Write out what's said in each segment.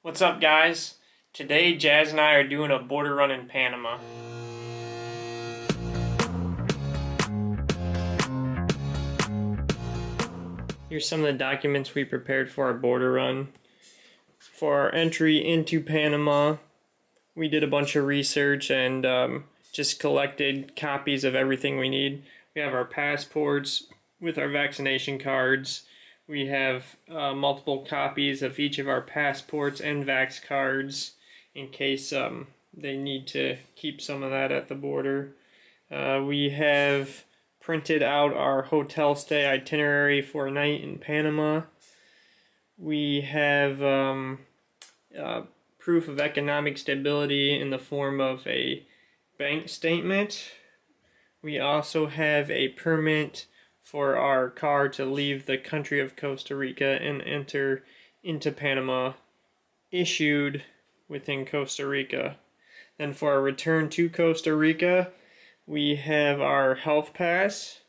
What's up, guys? Today Jazz and I are doing a border run in Panama. Here's some of the documents we prepared for our border run. For our entry into Panama, we did a bunch of research and just collected copies of everything we need. We have our passports with our vaccination cards. We have multiple copies of each of our passports and vax cards in case they need to keep some of that at the border. We have printed out our hotel stay itinerary for a night in Panama. We have proof of economic stability in the form of a bank statement. We also have a permit for our car to leave the country of Costa Rica and enter into Panama, issued within Costa Rica. Then for our return to Costa Rica, we have our health pass,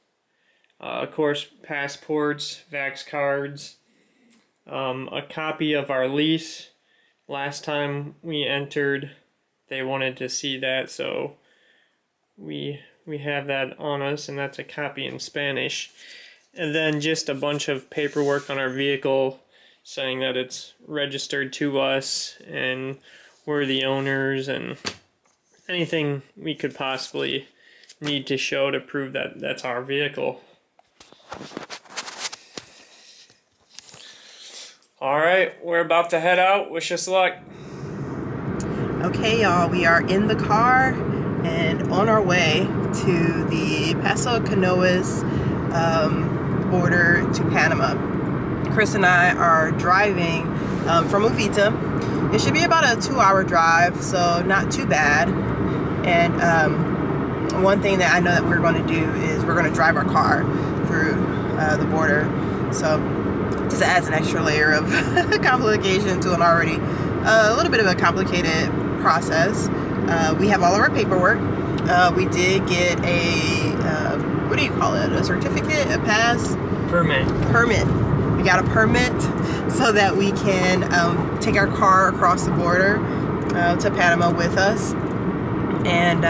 of course, passports, vax cards, a copy of our lease. Last time we entered, they wanted to see that, so we have that on us, and that's a copy in Spanish. And then just a bunch of paperwork on our vehicle saying that it's registered to us and we're the owners, and anything we could possibly need to show to prove that that's our vehicle. Alright, we're about to head out. Wish us luck. Okay, y'all, we are in the car and on our way to the Paso Canoas border to Panama. Chris and I are driving from Uvita. It should be about a 2-hour drive, so not too bad. And one thing that I know that we're going to do is we're going to drive our car through the border. So just adds an extra layer of complication to an already a little bit of a complicated process. We have all of our paperwork. We did get a, what do you call it? A certificate? A pass? Permit. We got a permit so that we can take our car across the border to Panama with us. And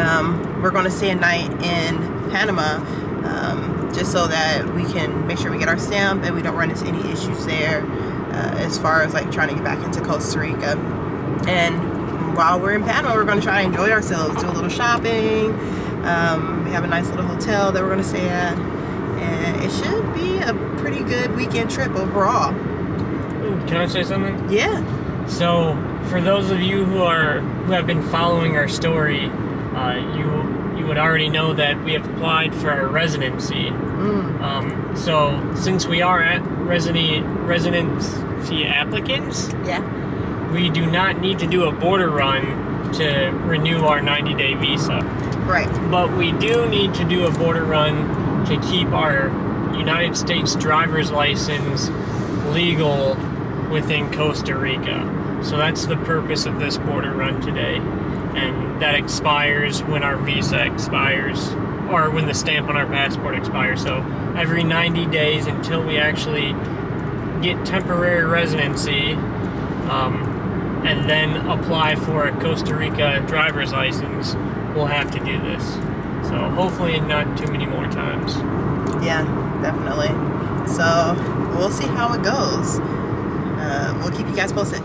we're going to stay a night in Panama just so that we can make sure we get our stamp and we don't run into any issues there as far as like trying to get back into Costa Rica. And while we're in Panama, we're going to try to enjoy ourselves, do a little shopping. We have a nice little hotel that we're going to stay at, and it should be a pretty good weekend trip overall. Can I say something? Yeah. So, for those of you who have been following our story, you would already know that we have applied for our residency. So, since we are at residency applicants, yeah, we do not need to do a border run to renew our 90-day visa. Right. But we do need to do a border run to keep our United States driver's license legal within Costa Rica. So that's the purpose of this border run today. And that expires when our visa expires, or when the stamp on our passport expires. So every 90 days until we actually get temporary residency, and then apply for a Costa Rica driver's license, we'll have to do this. So hopefully not too many more times. Yeah, definitely. So we'll see how it goes. We'll keep you guys posted.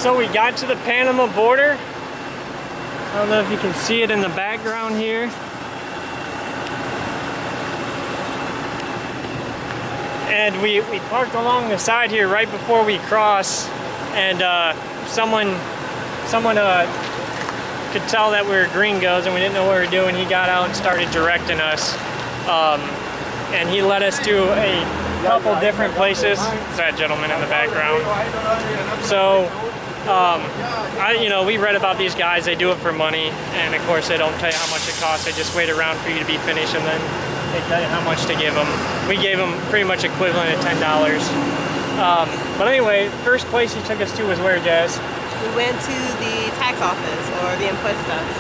So we got to the Panama border. I don't know if you can see it in the background here. And we parked along the side here right before we cross, and someone could tell that we were gringos and we didn't know what we were doing. He got out and started directing us, and he led us to a couple different places. It's that gentleman in the background. So we read about these guys. They do it for money, and of course they don't tell you how much it costs. They just wait around for you to be finished, and then they tell you how much to give them. We gave them pretty much equivalent of $10. But anyway, first place he took us to was where, Jazz? We went to the tax office, or the impuestos,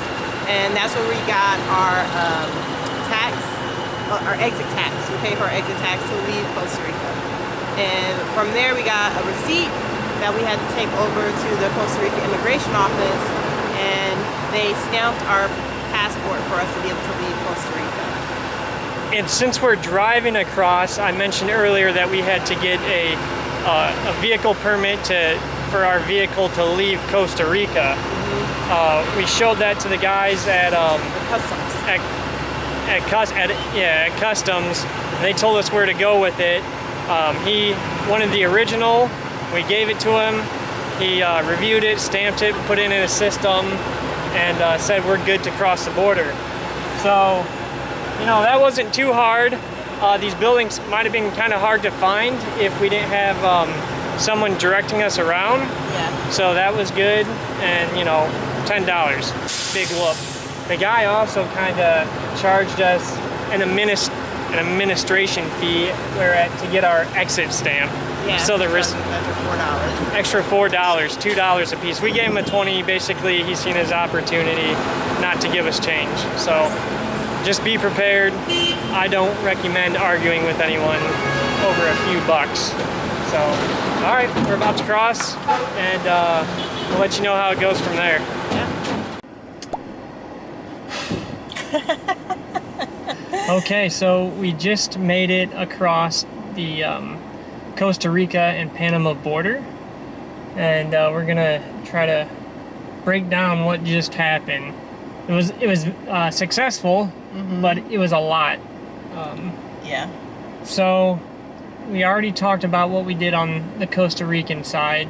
and that's where we got our our exit tax. We paid for our exit tax to leave Costa Rica. And from there we got a receipt that we had to take over to the Costa Rica immigration office, and they stamped our passport for us to be able to leave Costa Rica. And since we're driving across, I mentioned earlier that we had to get a vehicle permit for our vehicle to leave Costa Rica. Mm-hmm. We showed that to the guys at customs. At customs. And they told us where to go with it. He wanted the original. We gave it to him. He reviewed it, stamped it, put it in a system, and said we're good to cross the border. So, that wasn't too hard. These buildings might have been kind of hard to find if we didn't have someone directing us around. Yeah. So that was good, and $10, big whoop. The guy also kind of charged us an administration fee to get our exit stamp. Yeah. So the risk extra $4. Extra $4, $2 a piece. We gave him a 20. Basically, he's seen his opportunity not to give us change. So just be prepared. I don't recommend arguing with anyone over a few bucks. So, all right, we're about to cross, and we'll let you know how it goes from there. Yeah. Okay, so we just made it across the Costa Rica and Panama border, and we're gonna try to break down what just happened. It was successful, mm-hmm. but it was a lot. Yeah. So we already talked about what we did on the Costa Rican side,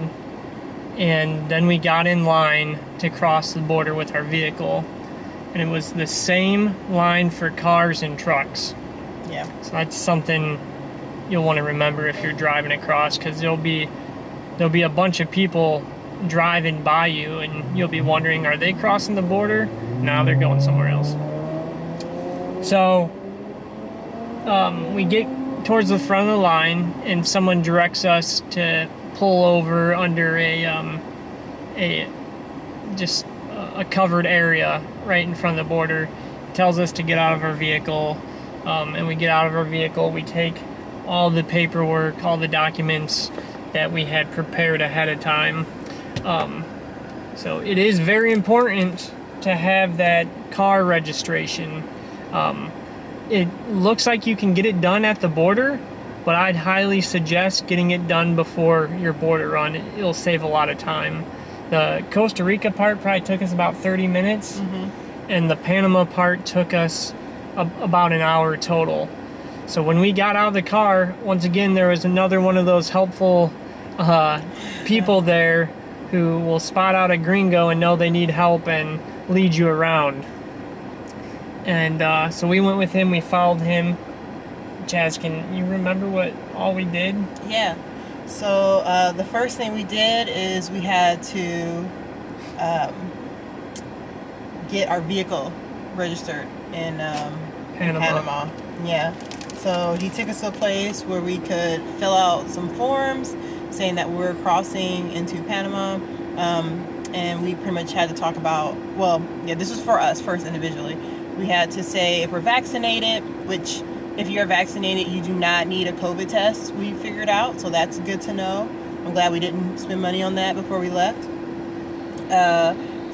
and then we got in line to cross the border with our vehicle, and it was the same line for cars and trucks. Yeah. So that's something you'll want to remember if you're driving across, because there'll be a bunch of people driving by you, and you'll be wondering, are they crossing the border? No, they're going somewhere else. So we get towards the front of the line, and someone directs us to pull over under a covered area right in front of the border. Tells us to get out of our vehicle, and we get out of our vehicle. We take all the paperwork, all the documents that we had prepared ahead of time. So it is very important to have that car registration. It looks like you can get it done at the border, but I'd highly suggest getting it done before your border run. It'll save a lot of time. The Costa Rica part probably took us about 30 minutes, mm-hmm. and the Panama part took us about an hour total. So when we got out of the car, once again, there was another one of those helpful people there who will spot out a gringo and know they need help and lead you around. And so we went with him, we followed him. Jazz, can you remember what all we did? Yeah. So the first thing we did is we had to get our vehicle registered in Panama. Yeah. So he took us to a place where we could fill out some forms saying that we're crossing into Panama. And we pretty much had to talk about, this was for us first individually. We had to say if we're vaccinated, which if you're vaccinated, you do not need a COVID test, we figured out. So that's good to know. I'm glad we didn't spend money on that before we left.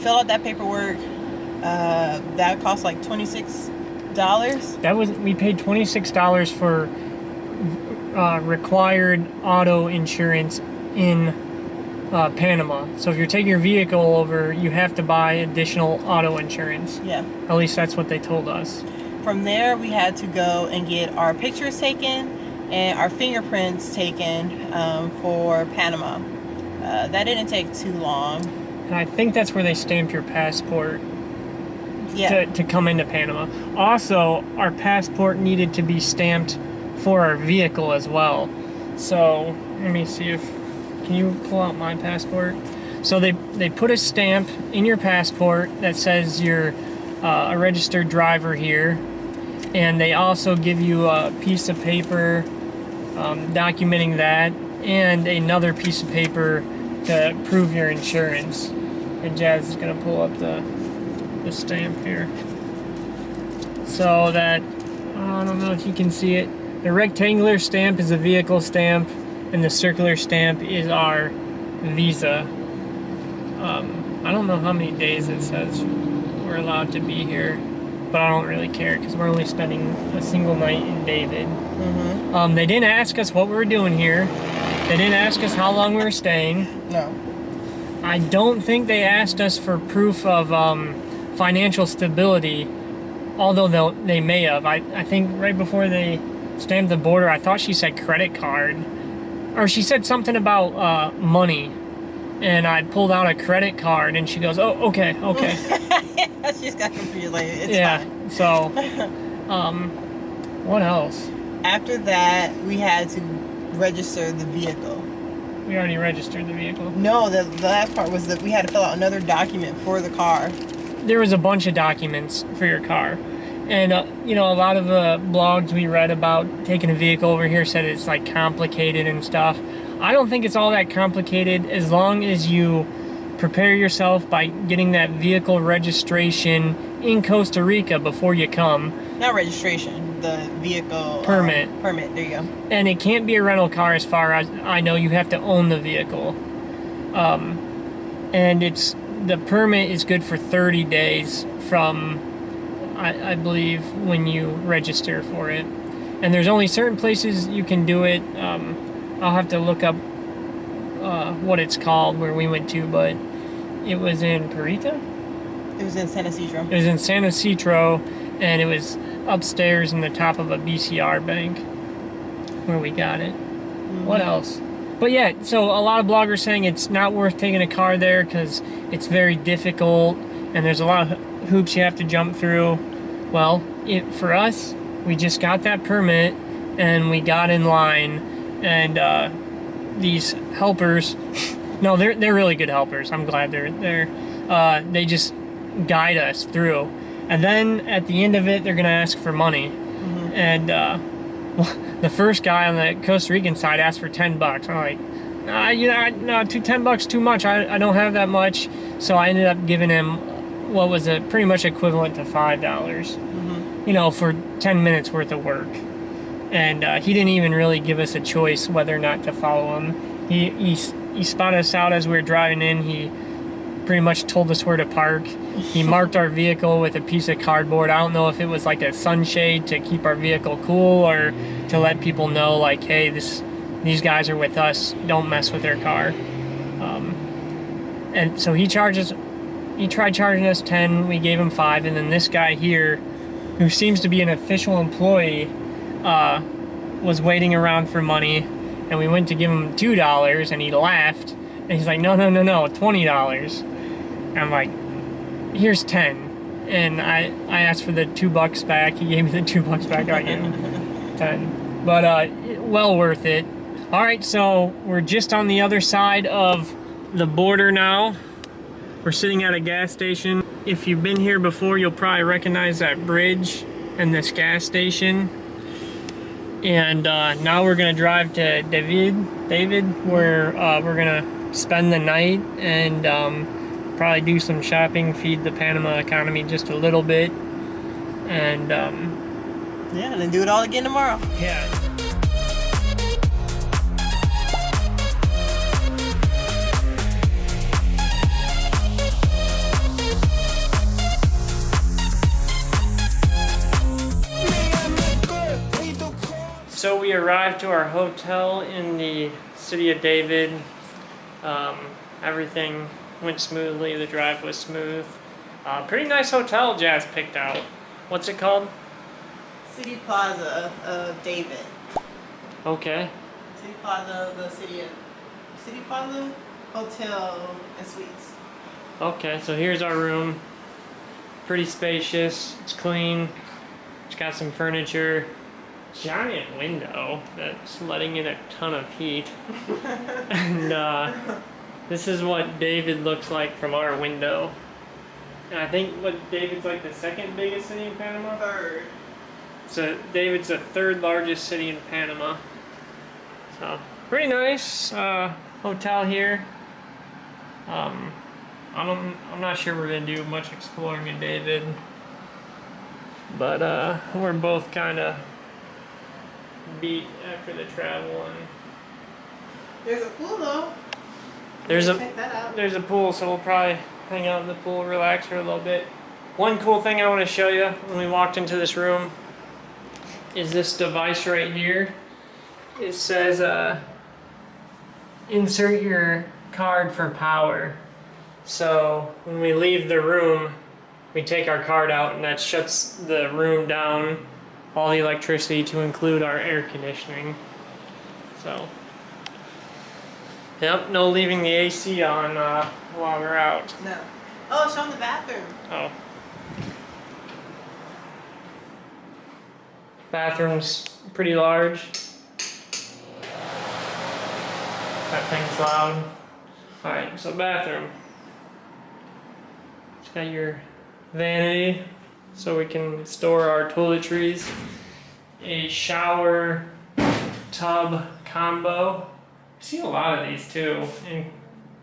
Fill out that paperwork. That cost like $26. We paid $26 for required auto insurance in Panama. So if you're taking your vehicle over, you have to buy additional auto insurance. Yeah. At least that's what they told us. From there, we had to go and get our pictures taken and our fingerprints taken for Panama. That didn't take too long. And I think that's where they stamped your passport. Yeah. To come into Panama. Also, our passport needed to be stamped for our vehicle as well. So let me see if, can you pull out my passport? So they put a stamp in your passport that says you're a registered driver here, and they also give you a piece of paper documenting that, and another piece of paper to prove your insurance. And Jazz is gonna pull up the stamp here. So that, I don't know if you can see it. The rectangular stamp is a vehicle stamp, and the circular stamp is our visa. I don't know how many days it says we're allowed to be here, but I don't really care because we're only spending a single night in David. Mm-hmm. They didn't ask us what we were doing here. They didn't ask us how long we were staying. No. I don't think they asked us for proof of financial stability, although they may have. I think right before they stamped the border, I thought she said credit card, or she said something about money, and I pulled out a credit card, and she goes, "Oh, okay." She's got confused. Like, it's fine. So, what else? After that, we had to register the vehicle. We already registered the vehicle. No, the last part was that we had to fill out another document for the car. There was a bunch of documents for your car. And, you know, a lot of blogs we read about taking a vehicle over here said it's, like, complicated and stuff. I don't think it's all that complicated as long as you prepare yourself by getting that vehicle registration in Costa Rica before you come. Not registration, the vehicle... Permit. Permit, there you go. And it can't be a rental car as far as I know. You have to own the vehicle. And the permit is good for 30 days from... I believe when you register for it, and there's only certain places you can do it. I'll have to look up what it's called where we went to, but it was in Parita. It was in San Isidro. It was in San Isidro, and it was upstairs in the top of a BCR bank where we got it. Mm-hmm. What else? But yeah, so a lot of bloggers saying it's not worth taking a car there because it's very difficult and there's a lot of hoops you have to jump through. Well, for us, we just got that permit and we got in line, and these helpers, no, they're really good helpers. I'm glad they're there. They just guide us through, and then at the end of it, they're gonna ask for money. Mm-hmm. And the first guy on the Costa Rican side asked for $10. I'm like, $10 too much. I don't have that much, so I ended up giving him what was pretty much equivalent to $5, mm-hmm. you know, for 10 minutes worth of work. And he didn't even really give us a choice whether or not to follow him. He spotted us out as we were driving in. He pretty much told us where to park. He marked our vehicle with a piece of cardboard. I don't know if it was like a sunshade to keep our vehicle cool or to let people know, like, hey, these guys are with us. Don't mess with their car. And so he tried charging us 10, we gave him 5, and then this guy here, who seems to be an official employee, was waiting around for money, and we went to give him $2, and he laughed, and he's like, no, $20. And I'm like, here's 10. And I asked for the $2 back, he gave me the $2 back, I gave him 10. But, well worth it. Alright, so we're just on the other side of the border now. We're sitting at a gas station. If you've been here before, you'll probably recognize that bridge and this gas station. And now we're gonna drive to David, where we're gonna spend the night and probably do some shopping, feed the Panama economy just a little bit, and yeah, and then do it all again tomorrow. Yeah. So we arrived to our hotel in the city of David. everything went smoothly. The drive was smooth. Pretty nice hotel Jazz picked out. What's it called? City Plaza of David. Okay. City Plaza, City Plaza Hotel and Suites. Okay, so here's our room. Pretty spacious. It's clean. It's got some furniture. Giant window that's letting in a ton of heat. And this is what David looks like from our window. And I think what David's like the second biggest city in Panama? Third. So David's the third largest city in Panama. So pretty nice hotel here. I'm not sure we're gonna do much exploring in David, but we're both kind of beat after the travel, and there's a pool though. Check that out. There's a pool, so we'll probably hang out in the pool, relax for a little bit. One cool thing I want to show you when we walked into this room is this device right here. It says insert your card for power. So when we leave the room, we take our card out, and that shuts the room down, all the electricity, to include our air conditioning. So, yep, no leaving the AC on while we're out. No. Oh, show them the bathroom. Oh. Bathroom's pretty large. That thing's loud. Alright, so bathroom. It's got your vanity so we can store our toiletries. A shower tub combo. I see a lot of these too in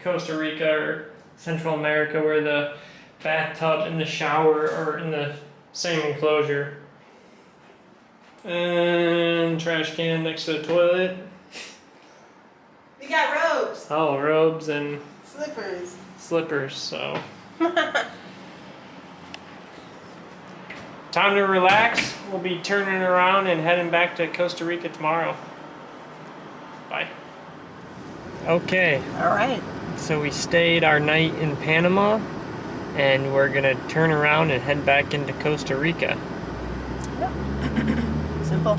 Costa Rica or Central America, where the bathtub and the shower are in the same enclosure. And trash can next to the toilet. We got robes. Oh, robes and Slippers, so. Time to relax. We'll be turning around and heading back to Costa Rica tomorrow. Bye. Okay. All right. So we stayed our night in Panama, and we're gonna turn around and head back into Costa Rica. Yep. Simple.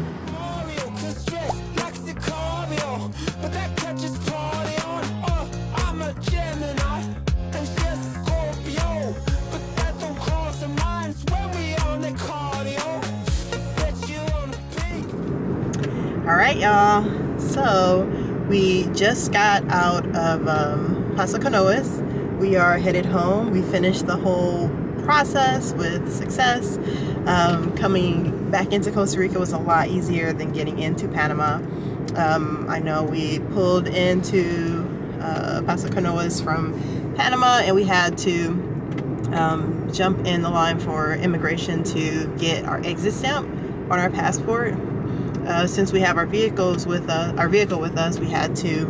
All right, y'all. So we just got out of Paso Canoas. We are headed home. We finished the whole process with success. Coming back into Costa Rica was a lot easier than getting into Panama. I know we pulled into Paso Canoas from Panama, and we had to jump in the line for immigration to get our exit stamp on our passport. Since we have our vehicle with us, we had to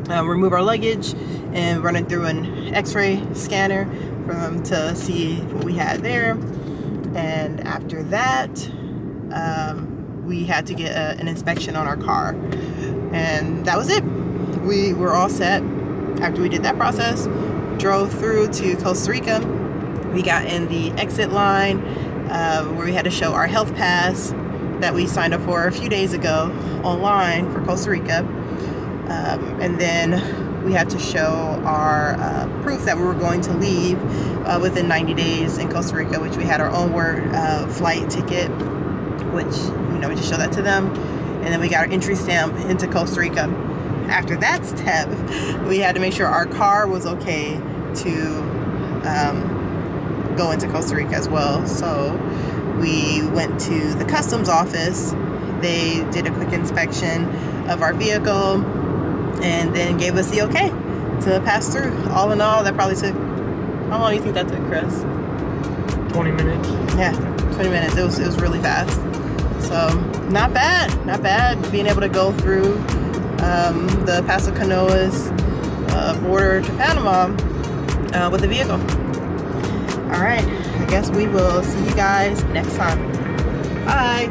remove our luggage and run it through an x-ray scanner for them to see what we had there. And after that, we had to get an inspection on our car, and that was it. We were all set. After we did that process, drove through to Costa Rica. We got in the exit line where we had to show our health pass that we signed up for a few days ago online for Costa Rica, and then we had to show our proof that we were going to leave within 90 days in Costa Rica, which we had our onward flight ticket, which we just show that to them, and then we got our entry stamp into Costa Rica. After that step, we had to make sure our car was okay to go into Costa Rica as well. So we went to the customs office. They did a quick inspection of our vehicle and then gave us the okay to pass through. All in all, that probably took, how long do you think that took, Chris? 20 minutes. Yeah, 20 minutes. It was really fast. So not bad being able to go through the Paso Canoas border to Panama with the vehicle. All right, I guess we will see you guys next time. Bye.